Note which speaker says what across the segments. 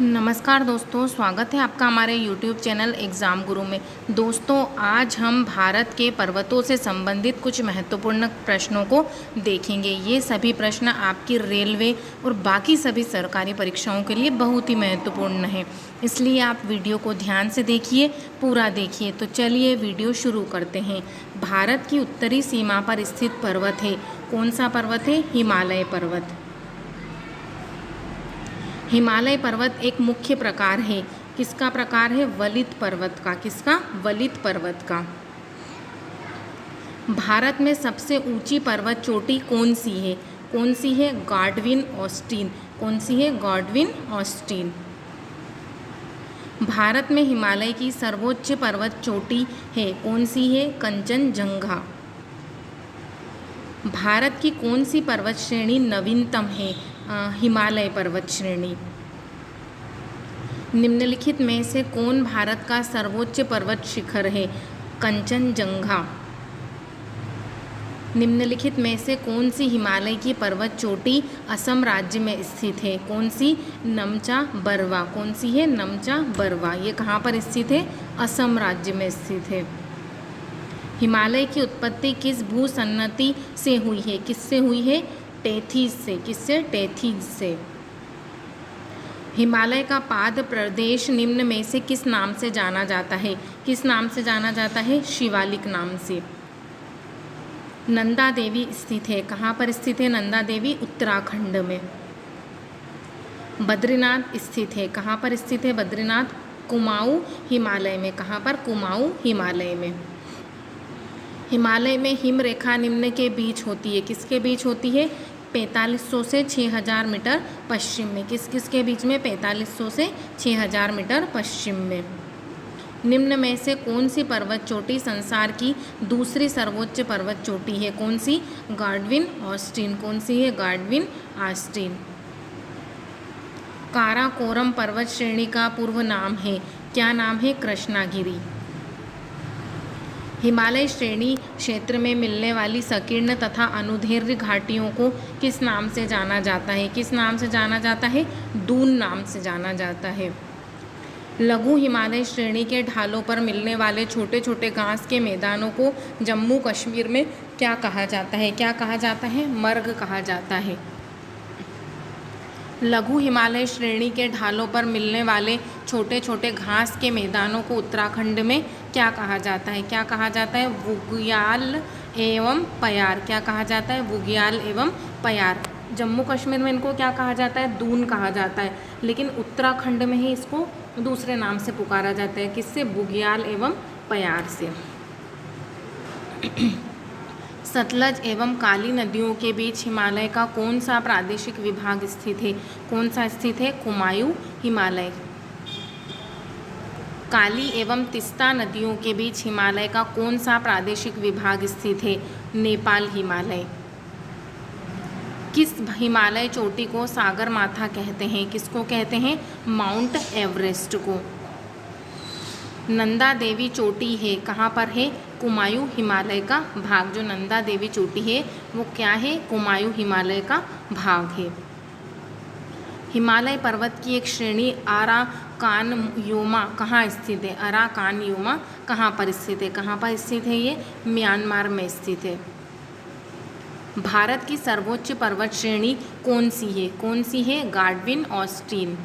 Speaker 1: नमस्कार दोस्तों, स्वागत है आपका हमारे YouTube चैनल एग्ज़ाम गुरु में। दोस्तों, आज हम भारत के पर्वतों से संबंधित कुछ महत्वपूर्ण प्रश्नों को देखेंगे। ये सभी प्रश्न आपकी रेलवे और बाकी सभी सरकारी परीक्षाओं के लिए बहुत ही महत्वपूर्ण हैं, इसलिए आप वीडियो को ध्यान से देखिए, पूरा देखिए। तो चलिए वीडियो शुरू करते हैं। भारत की उत्तरी सीमा पर स्थित पर्वत है, कौन सा पर्वत है? हिमालय पर्वत। हिमालय पर्वत एक मुख्य प्रकार है, किसका प्रकार है? वलित पर्वत का। किसका? वलित पर्वत का। भारत में सबसे ऊंची पर्वत चोटी कौन सी है? कौन सी है? Godwin Austen. कौन सी है? Godwin Osteen. भारत में हिमालय की सर्वोच्च पर्वत चोटी है, कौन सी है? कंचनजंगा। भारत की कौन सी पर्वत श्रेणी नवीनतम है? हिमालय पर्वत श्रेणी। निम्नलिखित में से कौन भारत का सर्वोच्च पर्वत शिखर है? कंचनजंगा। निम्नलिखित में से कौन सी हिमालय की पर्वत चोटी असम राज्य में स्थित है? कौन सी? नमचा बरवा। कौन सी है? नमचा बरवा। ये कहाँ पर स्थित है? असम राज्य में स्थित है। हिमालय की उत्पत्ति किस भूसन्नति से हुई है? किससे हुई है? टेथीज से। किससे? टेथीज से। हिमालय का पाद प्रदेश निम्न में से किस नाम से जाना जाता है? किस नाम से जाना जाता है? शिवालिक नाम से। नंदा देवी स्थित है, कहाँ पर स्थित है नंदा देवी? उत्तराखंड में। बद्रीनाथ स्थित है, कहाँ पर स्थित है बद्रीनाथ? कुमाऊं हिमालय में। कहाँ पर? कुमाऊं हिमालय में। हिमालय में हिम रेखा निम्न के बीच होती है, किसके बीच होती है? 4500 से 6000 मीटर पश्चिम में। किस किस के बीच में? 4500 से 6000 मीटर पश्चिम में। निम्न में से कौन सी पर्वत चोटी संसार की दूसरी सर्वोच्च पर्वत चोटी है? कौन सी? Godwin Austen. कौन सी है? Godwin Osteen. काराकोरम पर्वत श्रेणी का पूर्व नाम है, क्या नाम है? कृष्णागिरी। हिमालय श्रेणी क्षेत्र में मिलने वाली संकीर्ण तथा अनुदैर्घ्य घाटियों को किस नाम से जाना जाता है? किस नाम से जाना जाता है? दून नाम से जाना जाता है। लघु हिमालय श्रेणी के ढालों पर मिलने वाले छोटे छोटे घास के मैदानों को जम्मू कश्मीर में क्या कहा जाता है? क्या कहा जाता है? मर्ग कहा जाता है। लघु हिमालय श्रेणी के ढालों पर मिलने वाले छोटे छोटे घास के मैदानों को उत्तराखंड में क्या कहा जाता है? क्या कहा जाता है? बुग्याल एवं पयार। क्या कहा जाता है? बुग्याल एवं पयार। जम्मू कश्मीर में इनको क्या कहा जाता है? दून कहा जाता है, लेकिन उत्तराखंड में ही इसको दूसरे नाम से पुकारा जाता है। किससे? बुग्याल एवं पयार से। सतलज एवं काली नदियों के बीच हिमालय का कौन सा प्रादेशिक विभाग स्थित है? कौन सा स्थित है? कुमायूं हिमालय। काली एवं तीस्ता नदियों के बीच हिमालय का कौन सा प्रादेशिक विभाग स्थित है? नेपाल हिमालय। किस हिमालय चोटी को सागर माथा कहते हैं? किसको कहते हैं? माउंट एवरेस्ट को। नंदा देवी चोटी है, कहाँ पर है? कुमायूं हिमालय का भाग। जो नंदा देवी चोटी है वो क्या है? कुमायूं हिमालय का भाग है। हिमालय पर्वत की एक श्रेणी अराकानयोमा कहाँ स्थित है? अराकानयोमा कहाँ पर स्थित है? कहाँ पर स्थित है ये? म्यांमार में स्थित है। भारत की सर्वोच्च पर्वत श्रेणी कौन सी है? कौन सी है? Godwin Osteen.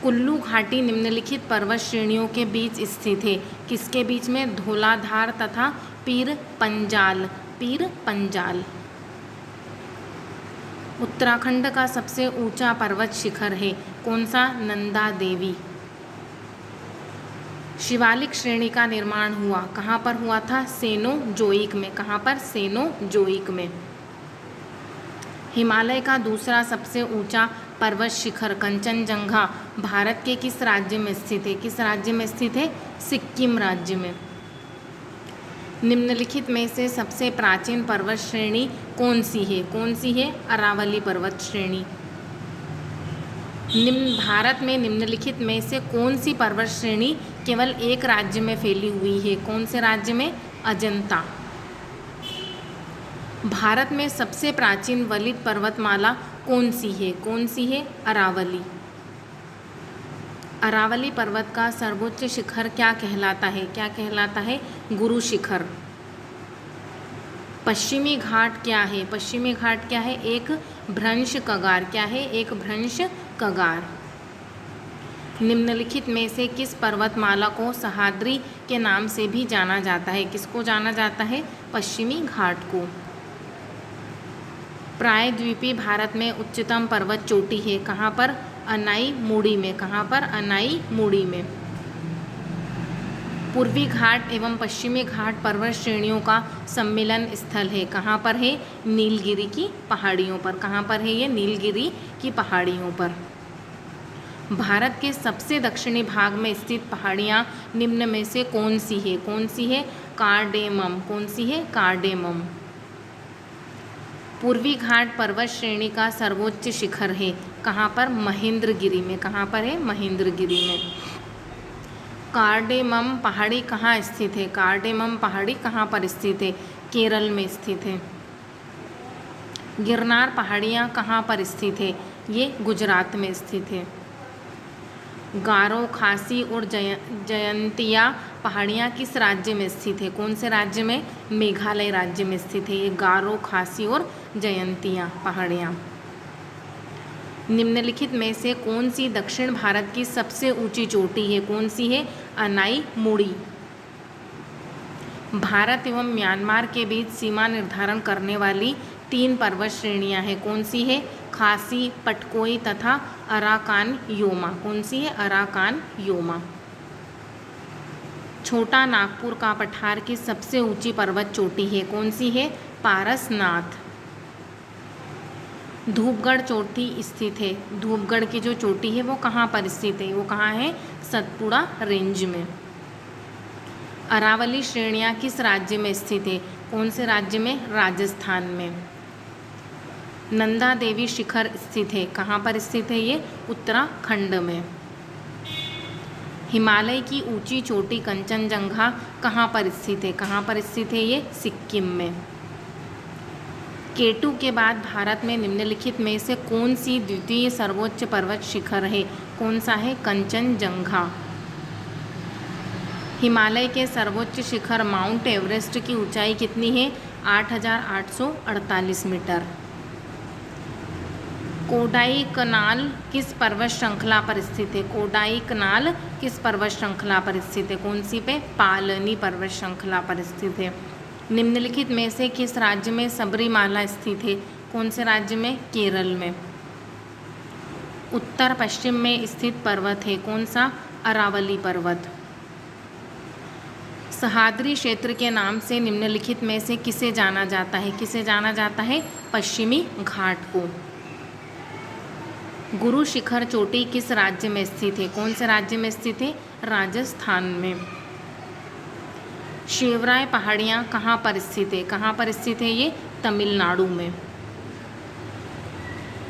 Speaker 1: कुल्लू घाटी निम्नलिखित पर्वत श्रेणियों के बीच स्थित है, किसके बीच में? धौलाधार तथा पीर पंजाल। पीर पंजाल। उत्तराखंड का सबसे ऊंचा पर्वत शिखर है, कौन सा? नंदा देवी। शिवालिक श्रेणी का निर्माण हुआ, कहाँ पर हुआ था? सेनोजोइक में। कहाँ पर? सेनोजोइक में। हिमालय का दूसरा सबसे ऊंचा पर्वत शिखर कंचनजंगा भारत के किस राज्य में स्थित है? किस राज्य में स्थित है? सिक्किम राज्य में। निम्नलिखित में से सबसे प्राचीन पर्वत श्रेणी कौन सी है? कौन सी है? अरावली पर्वत श्रेणी। भारत में निम्नलिखित में से कौन सी पर्वत श्रेणी केवल एक राज्य में फैली हुई है? कौन से राज्य में? अजंता। भारत में सबसे प्राचीन वलित पर्वतमाला कौन सी है? कौन सी है? अरावली। अरावली पर्वत का सर्वोच्च शिखर क्या कहलाता है? क्या कहलाता है? गुरु शिखर। पश्चिमी घाट क्या है? पश्चिमी घाट क्या है? एक भ्रंश कगार। क्या है? एक भ्रंश कगार। निम्नलिखित में से किस पर्वतमाला को सह्याद्री के नाम से भी जाना जाता है? किसको जाना जाता है? पश्चिमी घाट को। प्रायद्वीपीय भारत में उच्चतम पर्वत चोटी है कहाँ पर? अनाईमुड़ी में। कहाँ पर? अनाईमुड़ी में। पूर्वी घाट एवं पश्चिमी घाट पर्वत श्रेणियों का सम्मिलन स्थल है कहाँ पर है? नीलगिरी की पहाड़ियों पर। कहाँ पर है ये? नीलगिरी की पहाड़ियों पर। भारत के सबसे दक्षिणी भाग में स्थित पहाड़ियाँ निम्न में से कौन सी है? कौन सी है? कार्डेमम। कौन सी है? कार्डेमम। पूर्वी घाट पर्वत श्रेणी का सर्वोच्च शिखर है कहाँ पर? महेंद्रगिरी में। कहाँ पर है? महेंद्रगिरी में। कार्डेमम पहाड़ी कहाँ स्थित है? कार्डेमम पहाड़ी कहाँ पर स्थित है? केरल में स्थित है। गिरनार पहाड़ियाँ कहाँ पर स्थित है? ये गुजरात में स्थित है। गारो, खासी और जयंतिया पहाड़ियाँ किस राज्य में स्थित है? कौन से राज्य में? मेघालय राज्य में स्थित है ये गारो, खासी और जयंतिया पहाड़ियाँ। निम्नलिखित में से कौन सी दक्षिण भारत की सबसे ऊंची चोटी है? कौन सी है? अनाईमुड़ी। भारत एवं म्यांमार के बीच सीमा निर्धारण करने वाली 3 पर्वत श्रेणियां हैं। कौन सी है? खासी, पटकोई तथा अराकान योमा। कौन सी है? Arakan Yoma. छोटा नागपुर का पठार की सबसे ऊंची पर्वत चोटी है। कौन सी है? पारसनाथ। धूपगढ़ चोटी स्थित है। धूपगढ़ की जो चोटी है वो कहाँ पर स्थित है? वो कहाँ है? सतपुड़ा रेंज में। अरावली श्रेणियाँ किस राज्य में स्थित है? कौन से राज्य में? राजस्थान में। नंदा देवी शिखर स्थित है कहाँ पर स्थित है ये? उत्तराखंड में। हिमालय की ऊंची चोटी कंचनजंगा कहाँ पर स्थित है? कहाँ पर स्थित है ये? सिक्किम में। केटू के बाद भारत में निम्नलिखित में से कौन सी द्वितीय सर्वोच्च पर्वत शिखर है? कौन सा है? कंचनजंगा। हिमालय के सर्वोच्च शिखर माउंट एवरेस्ट की ऊंचाई कितनी है? 8,848 मीटर। कोडाईकनाल किस पर्वत श्रृंखला पर स्थित है? कोडाईकनाल किस पर्वत श्रृंखला पर स्थित है? कौन सी पे? पालनी पर्वत श्रृंखला पर स्थित है। निम्नलिखित में से किस राज्य में सबरीमाला स्थित है? कौन से राज्य में? केरल में। उत्तर पश्चिम में स्थित पर्वत है कौन सा? अरावली पर्वत। सह्याद्री क्षेत्र के नाम से निम्नलिखित में से किसे जाना जाता है? किसे जाना जाता है? पश्चिमी घाट को। गुरु शिखर चोटी किस राज्य में स्थित है? कौन से राज्य में स्थित है? राजस्थान में। शिवराय पहाड़ियाँ कहाँ पर स्थित है? कहाँ पर स्थित है ये? तमिलनाडु में।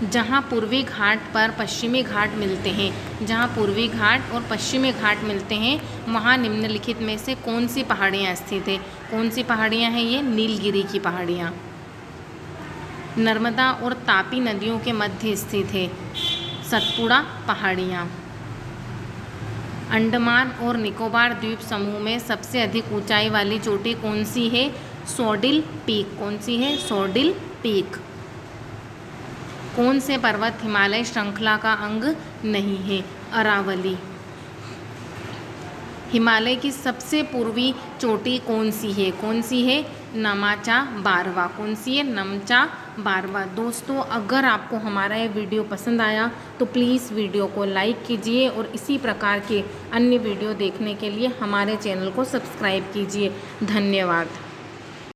Speaker 1: जहाँ पूर्वी घाट पर पश्चिमी घाट मिलते हैं, जहाँ पूर्वी घाट और पश्चिमी घाट मिलते हैं वहाँ निम्नलिखित में से कौन सी पहाड़ियाँ स्थित है? कौन सी पहाड़ियाँ हैं ये? नीलगिरी की पहाड़ियाँ। नर्मदा और तापी नदियों के मध्य स्थित है सतपुड़ा पहाड़ियाँ। अंडमान और निकोबार द्वीप समूह में सबसे अधिक ऊंचाई वाली चोटी कौन सी है? सॉडिल पीक। कौन सी है? सॉडिल पीक। कौन से पर्वत हिमालय श्रृंखला का अंग नहीं है? अरावली। हिमालय की सबसे पूर्वी चोटी कौन सी है? कौन सी है? नमाचा बारवा। कौन सी है? नमचा बारवा। दोस्तों, अगर आपको हमारा ये वीडियो पसंद आया तो प्लीज़ वीडियो को लाइक कीजिए और इसी प्रकार के अन्य वीडियो देखने के लिए हमारे चैनल को सब्सक्राइब कीजिए। धन्यवाद।